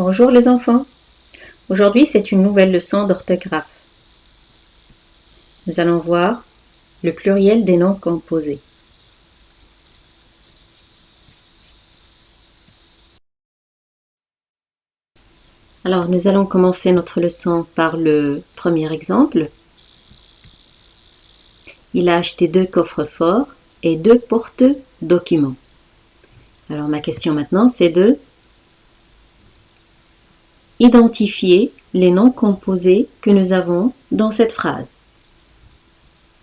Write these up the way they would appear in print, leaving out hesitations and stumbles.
Bonjour les enfants. Aujourd'hui, c'est une nouvelle leçon d'orthographe. Nous allons voir le pluriel des noms composés. Alors, nous allons commencer notre leçon par le premier exemple. Il a acheté 2 coffres-forts et 2 porte-documents. Alors, ma question maintenant, c'est de identifier les noms composés que nous avons dans cette phrase.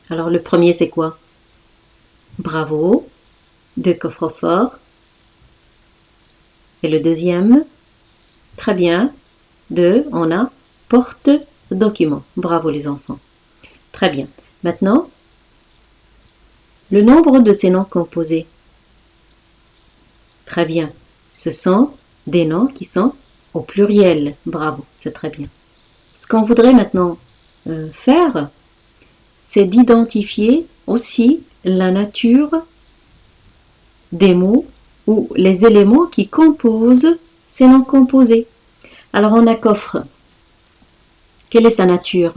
Alors, le premier, c'est quoi? Bravo, 2 coffres-forts. Et le deuxième, très bien, on a porte-document. Bravo les enfants. Très bien. Maintenant, le nombre de ces noms composés. Très bien. Ce sont des noms qui sont au pluriel. Bravo, c'est très bien. Ce qu'on voudrait maintenant faire, c'est d'identifier aussi la nature des mots ou les éléments qui composent ces noms composés. Alors on a coffre. Quelle est sa nature?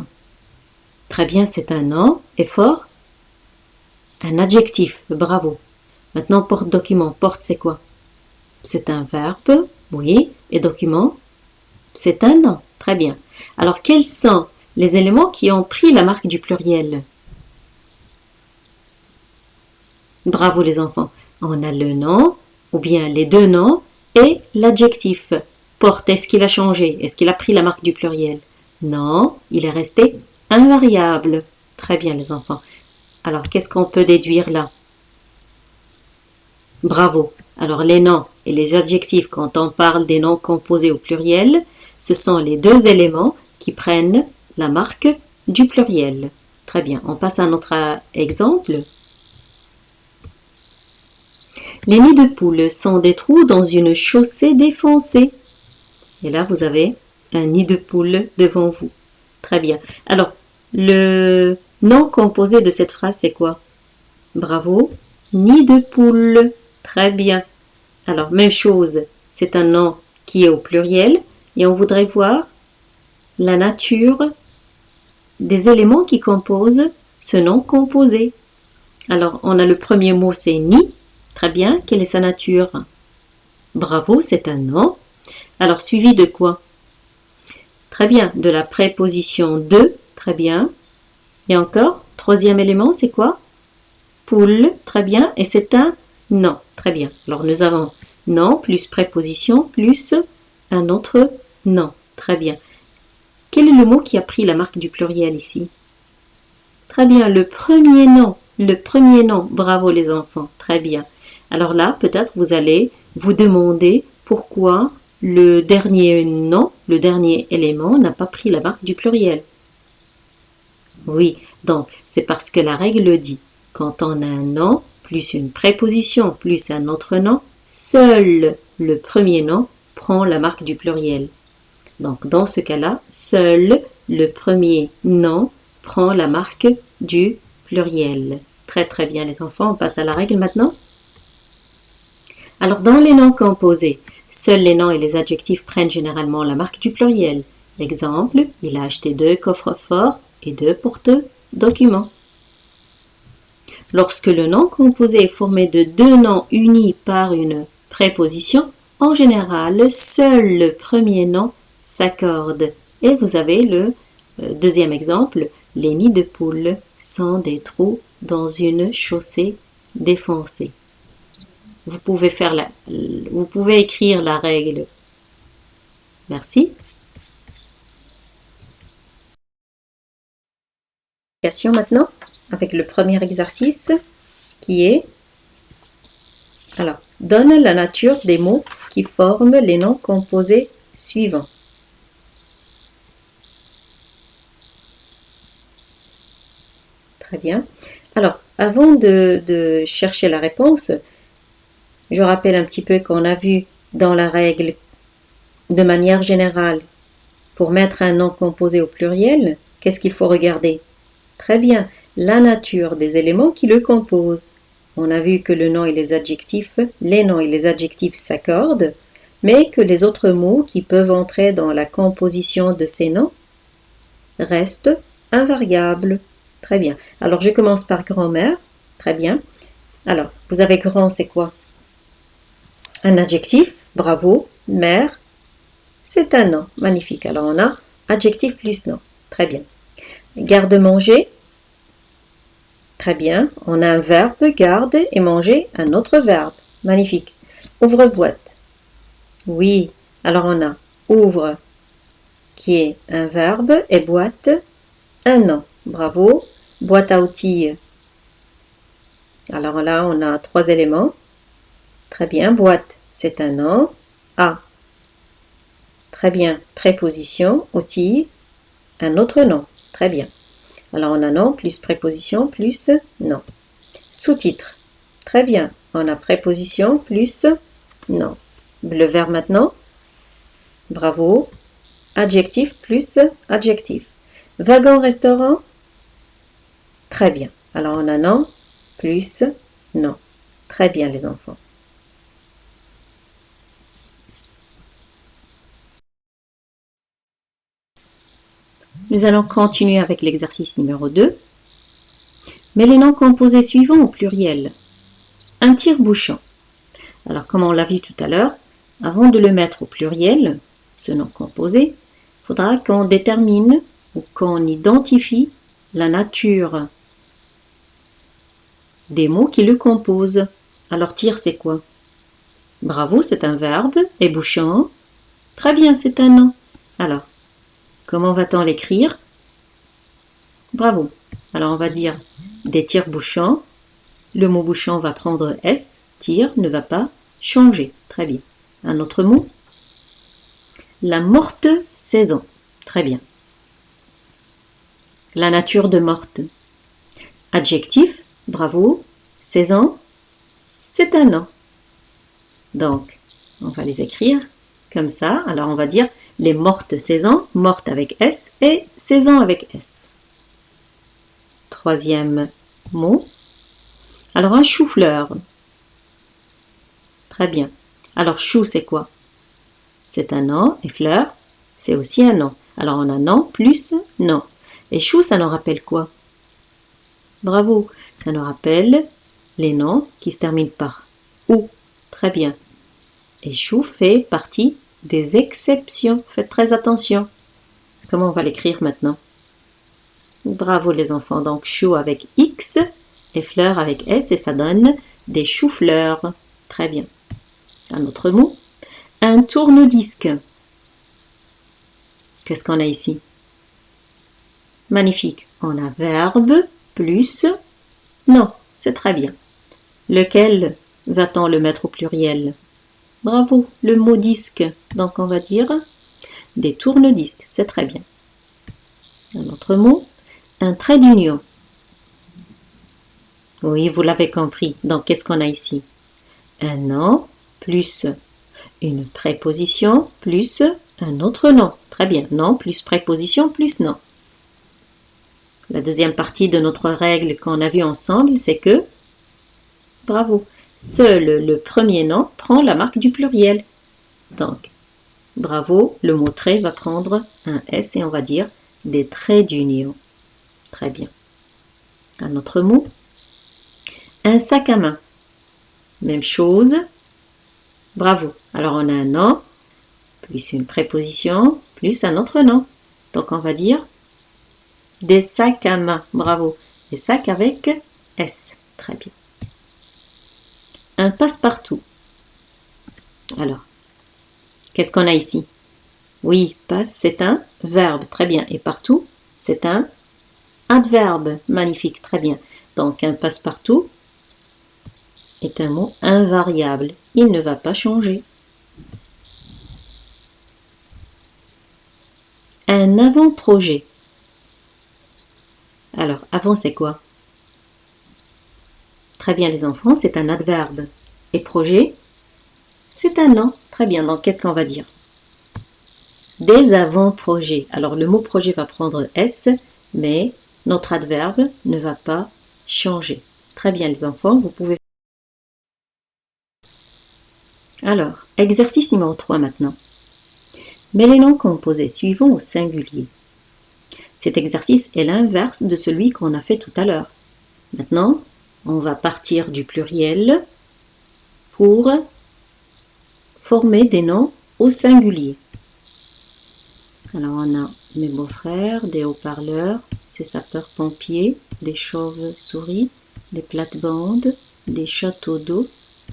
Très bien, c'est un nom et fort. Un adjectif, bravo. Maintenant, porte-document. Porte, c'est quoi? C'est un verbe, oui. Et document, c'est un nom. Très bien. Alors, quels sont les éléments qui ont pris la marque du pluriel? Bravo les enfants. On a le nom, ou bien les deux noms, et l'adjectif. Porte, est-ce qu'il a changé? Est-ce qu'il a pris la marque du pluriel? Non, il est resté invariable. Très bien les enfants. Alors, qu'est-ce qu'on peut déduire là? Bravo. Alors, les noms et les adjectifs, quand on parle des noms composés au pluriel, ce sont les deux éléments qui prennent la marque du pluriel. Très bien. On passe à notre exemple. Les nids de poules sont des trous dans une chaussée défoncée. Et là, vous avez un nid de poule devant vous. Très bien. Alors, le nom composé de cette phrase, c'est quoi? Bravo. Nid de poule. Très bien. Alors, même chose. C'est un nom qui est au pluriel. Et on voudrait voir la nature des éléments qui composent ce nom composé. Alors, on a le premier mot, c'est nid. Très bien. Quelle est sa nature? Bravo, c'est un nom. Alors, suivi de quoi? Très bien, de la préposition de, très bien. Et encore, troisième élément, c'est quoi? Poule, très bien. Et c'est un nom, très bien. Alors, nous avons nom plus préposition plus un autre nom, très bien. Quel est le mot qui a pris la marque du pluriel ici? Très bien, le premier nom, bravo les enfants, très bien. Alors là, peut-être vous allez vous demander pourquoi le dernier nom, le dernier élément n'a pas pris la marque du pluriel. Oui, donc c'est parce que la règle dit, quand on a un nom, plus une préposition, plus un autre nom, seul le premier nom prend la marque du pluriel. Donc dans ce cas-là, seul le premier nom prend la marque du pluriel. Très très bien les enfants, on passe à la règle maintenant. Alors dans les noms composés, seuls les noms et les adjectifs prennent généralement la marque du pluriel. Exemple, il a acheté 2 coffres-forts et 2 porte-documents. Lorsque le nom composé est formé de 2 noms unis par une préposition, en général, seul le premier nom s'accorde. Et vous avez le deuxième exemple, les nids de poules sont des trous dans une chaussée défoncée. Vous pouvez écrire la règle. Merci. Maintenant, avec le premier exercice qui est, alors, donne la nature des mots qui forment les noms composés suivants. Très bien. Alors, avant de chercher la réponse, je rappelle un petit peu qu'on a vu dans la règle, de manière générale, pour mettre un nom composé au pluriel, qu'est-ce qu'il faut regarder? Très bien, la nature des éléments qui le composent. On a vu que les noms et les adjectifs s'accordent. mais que les autres mots qui peuvent entrer dans la composition de ces noms restent invariables. Très bien. Alors, je commence par grand-mère. Très bien. Alors, vous avez grand, c'est quoi? Un adjectif. Bravo. Mère, c'est un nom. Magnifique. Alors, on a adjectif plus nom. Très bien. Garde-manger. Très bien. On a un verbe, garde, et manger, un autre verbe. Magnifique. Ouvre-boîte. Oui. Alors, on a ouvre, qui est un verbe, et boîte, un nom. Bravo. Boîte à outils. Alors là, on a 3 éléments. Très bien. Boîte, c'est un nom. A. Très bien. Préposition. Outil, un autre nom. Très bien. Alors, on a nom plus préposition plus nom. Sous-titre. Très bien. On a préposition plus nom. Le verbe maintenant. Bravo. Adjectif plus adjectif. Wagon-restaurant. Très bien. Alors, on a nom plus nom. Très bien, les enfants. Nous allons continuer avec l'exercice numéro 2. Mais les noms composés suivants au pluriel. Un tire-bouchon. Alors, comme on l'a vu tout à l'heure, avant de le mettre au pluriel, ce nom composé, il faudra qu'on détermine ou qu'on identifie la nature des mots qui le composent. Alors, tire, c'est quoi? Bravo, c'est un verbe. Et bouchon? Très bien, c'est un nom. Alors, comment va-t-on l'écrire? Bravo. Alors, on va dire des tire-bouchons. Le mot bouchon va prendre S. Tire ne va pas changer. Très bien. Un autre mot? La morte saison. Très bien. La nature de morte. Adjectif. Bravo. Saison. C'est un nom. Donc, on va les écrire comme ça. Alors, on va dire les mortes saisons. Morte avec S et saison avec S. Troisième mot. Alors, un chou-fleur. Très bien. Alors, chou, c'est quoi? C'est un nom. Et fleur, c'est aussi un nom. Alors, on a nom plus nom. Et chou, ça nous rappelle quoi? Bravo. Ça nous rappelle les noms qui se terminent par ou. Très bien. Et chou fait partie des exceptions. Faites très attention. Comment on va l'écrire maintenant? Bravo les enfants. Donc, chou avec X et fleur avec S et ça donne des choux-fleurs. Très bien. Un autre mot. Un tourne-disque. Qu'est-ce qu'on a ici? Magnifique. On a verbe plus nom. C'est très bien. Lequel va-t-on le mettre au pluriel? Bravo, le mot disque. Donc on va dire des tourne-disques. C'est très bien. Un autre mot. Un trait d'union. Oui, vous l'avez compris. Donc qu'est-ce qu'on a ici? Un nom plus une préposition plus un autre nom. Très bien. Nom plus préposition plus nom. La deuxième partie de notre règle qu'on a vue ensemble, c'est que, bravo, seul le premier nom prend la marque du pluriel. Donc, bravo, le mot trait va prendre un S et on va dire des traits d'union. Très bien. Un autre mot. Un sac à main. Même chose. Bravo. Alors on a un nom, plus une préposition, plus un autre nom. Donc on va dire des sacs à main. Bravo. Des sacs avec S. Très bien. Un passe-partout. Alors, qu'est-ce qu'on a ici? Oui, passe, c'est un verbe. Très bien. Et partout, c'est un adverbe. Magnifique. Très bien. Donc, un passe-partout est un mot invariable. Il ne va pas changer. Un avant-projet. Alors, avant, c'est quoi? Très bien, les enfants, c'est un adverbe. Et projet, c'est un nom. Très bien, donc qu'est-ce qu'on va dire? Des avant-projets. Alors, le mot projet va prendre S, mais notre adverbe ne va pas changer. Très bien, les enfants, vous pouvez. Alors, exercice numéro 3 maintenant. Mets les noms composés suivants au singulier. Cet exercice est l'inverse de celui qu'on a fait tout à l'heure. Maintenant, on va partir du pluriel pour former des noms au singulier. Alors, on a mes beaux-frères, des haut-parleurs, ces sapeurs-pompiers, des chauves-souris, des plates-bandes, des châteaux d'eau,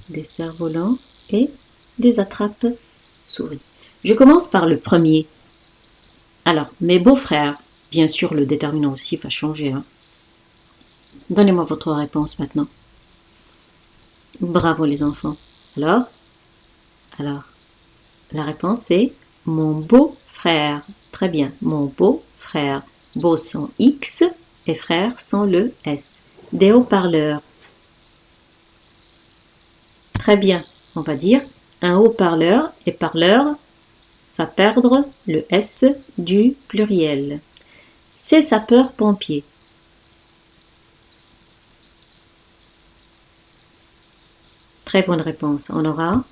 des cerfs-volants et des attrapes-souris. Je commence par le premier. Alors, mes beaux-frères, bien sûr le déterminant aussi va changer. Donnez-moi votre réponse maintenant. Bravo les enfants. Alors, la réponse est mon beau-frère. Très bien, mon beau-frère. Beau sans X et frère sans le S. Des haut-parleurs. Très bien, on va dire un haut-parleur et parleur va perdre le S du pluriel. Ces sapeurs-pompiers. Très bonne réponse. On aura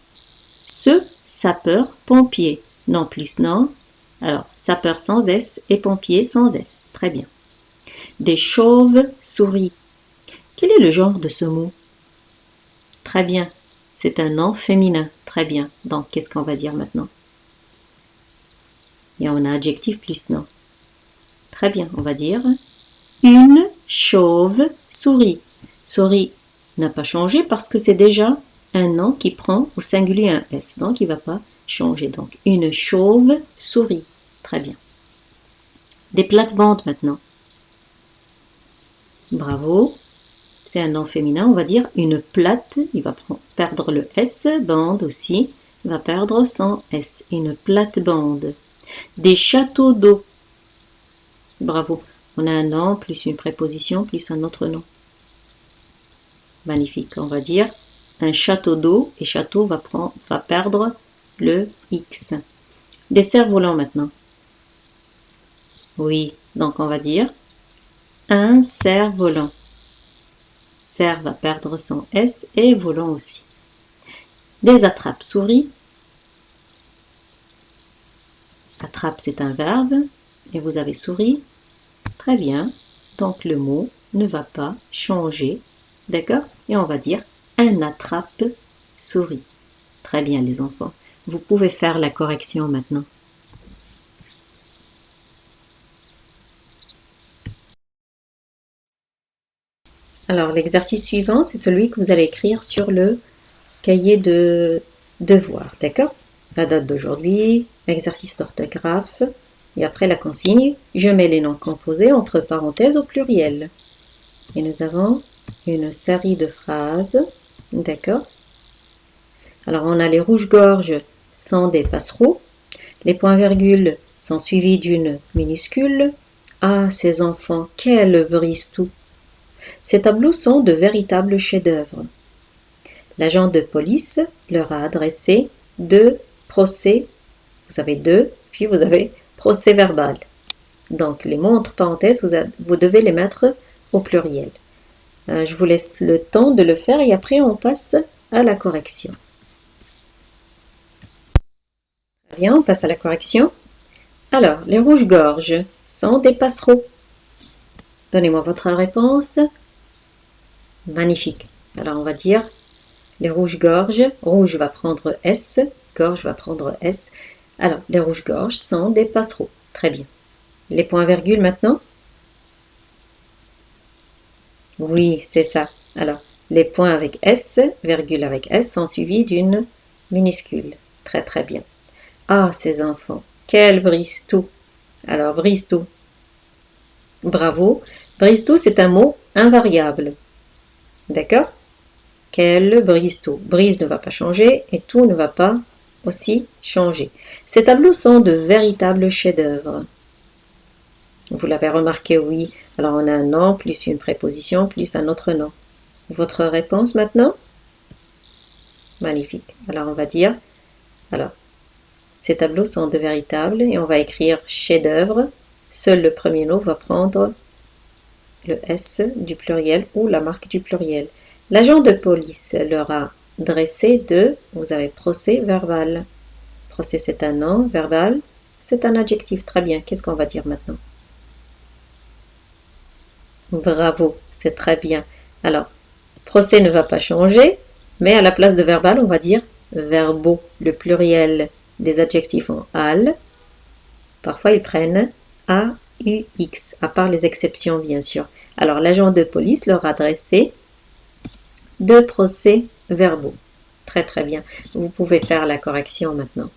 ce sapeur-pompier. Non plus non. Alors, sapeur sans S et pompier sans S. Très bien. Des chauves-souris. Quel est le genre de ce mot? Très bien. C'est un nom féminin. Très bien. Donc, qu'est-ce qu'on va dire maintenant? Et on a adjectif plus nom. Très bien. On va dire une chauve-souris. Souris n'a pas changé parce que c'est déjà un nom qui prend au singulier un S. Donc, il ne va pas changer. Donc, une chauve-souris. Très bien. Des plates-bandes maintenant. Bravo. C'est un nom féminin. On va dire une plate. Il va perdre le S. Bande aussi. Il va perdre son S. Une plate-bande. Des châteaux d'eau. Bravo. On a un nom plus une préposition plus un autre nom. Magnifique. On va dire un château d'eau et château va perdre le X. Des cerfs-volants maintenant. Oui, donc on va dire un cerf-volant. Cerf va perdre son S et volant aussi. Des attrapes-souris. Attrape, c'est un verbe et vous avez souris. Très bien. Donc le mot ne va pas changer. D'accord? Et on va dire un attrape-souris. Très bien les enfants. Vous pouvez faire la correction maintenant. Alors l'exercice suivant, c'est celui que vous allez écrire sur le cahier de devoir. D'accord? La date d'aujourd'hui, l'exercice d'orthographe et après la consigne, je mets les noms composés entre parenthèses au pluriel. Et nous avons une série de phrases. D'accord? Alors, on a les rouges-gorges sans des passereaux. Les points-virgules sont suivis d'une minuscule. Ah, ces enfants, quels brise-tout! Ces tableaux sont de véritables chefs-d'œuvre. L'agent de police leur a adressé 2 procès. Vous avez 2, puis vous avez procès verbal. Donc, les mots entre parenthèses, vous devez les mettre au pluriel. Je vous laisse le temps de le faire et après, on passe à la correction. Bien, on passe à la correction. Alors, les rouges-gorges sont des passereaux. Donnez-moi votre réponse. Magnifique. Alors, on va dire les rouges-gorges. Rouge va prendre S, gorge va prendre S. Alors, les rouges-gorges sont des passereaux. Très bien. Les points-virgules maintenant? Oui, c'est ça. Alors, les points avec S, virgule avec S sont suivis d'une minuscule. Très, très bien. Ah, ces enfants, quel brise-tout! Alors, brise-tout. Bravo. Brise-tout, c'est un mot invariable. D'accord? Quel brise-tout. Brise ne va pas changer et tout ne va pas aussi changer. Ces tableaux sont de véritables chefs-d'œuvre. Vous l'avez remarqué, oui. Alors, on a un nom, plus une préposition, plus un autre nom. Votre réponse maintenant? Magnifique. Alors, on va dire... Alors, ces tableaux sont de véritables et on va écrire chef-d'œuvre. Seul le premier mot va prendre le S du pluriel ou la marque du pluriel. L'agent de police leur a dressé de, vous avez procès verbal. Procès, c'est un nom, verbal, c'est un adjectif. Très bien. Qu'est-ce qu'on va dire maintenant? Bravo, c'est très bien. Alors, procès ne va pas changer, mais à la place de verbal, on va dire verbaux. Le pluriel des adjectifs en al. Parfois, ils prennent a, u, x, à part les exceptions, bien sûr. Alors, l'agent de police leur a adressé deux procès verbaux. Très très bien. Vous pouvez faire la correction maintenant.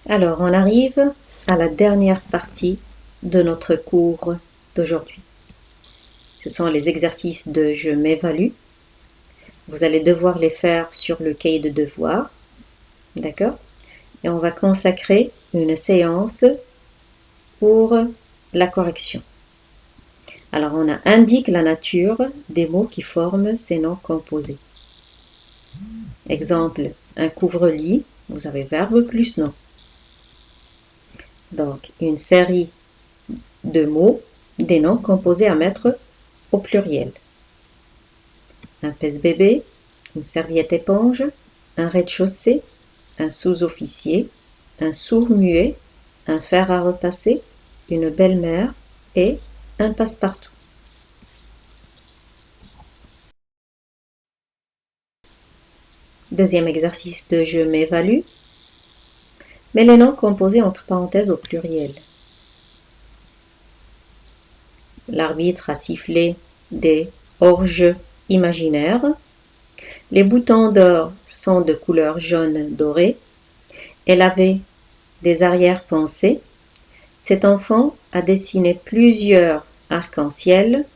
Alors, on arrive à la dernière partie de notre cours d'aujourd'hui. Ce sont les exercices de je m'évalue. Vous allez devoir les faire sur le cahier de devoirs. D'accord? Et on va consacrer une séance pour la correction. Alors, on a indique la nature des mots qui forment ces noms composés. Exemple, un couvre-lit, vous avez verbe plus nom. Donc, une série de mots, des noms composés à mettre au pluriel. Un pèse-bébé, une serviette éponge, un rez-de-chaussée, un sous-officier, un sourd-muet, un fer à repasser, une belle-mère et un passe-partout. Deuxième exercice de je m'évalue. Mets les noms composés entre parenthèses au pluriel. L'arbitre a sifflé des hors-jeux imaginaires. Les boutons d'or sont de couleur jaune doré. Elle avait des arrière-pensées. Cet enfant a dessiné plusieurs arcs-en-ciel.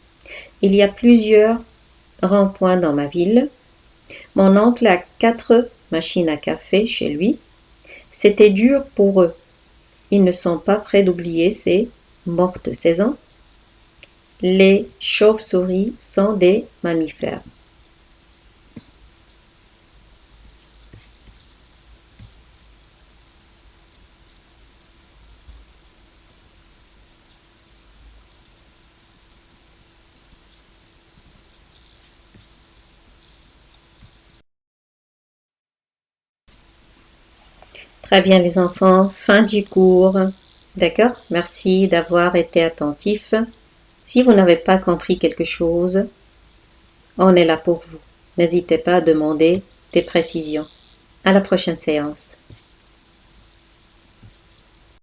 Il y a plusieurs ronds-points dans ma ville. Mon oncle a 4 machines à café chez lui. C'était dur pour eux. Ils ne sont pas prêts d'oublier ces mortes saisons. Les chauves-souris sont des mammifères. Très bien les enfants, fin du cours. D'accord? Merci d'avoir été attentifs. Si vous n'avez pas compris quelque chose, on est là pour vous. N'hésitez pas à demander des précisions. À la prochaine séance.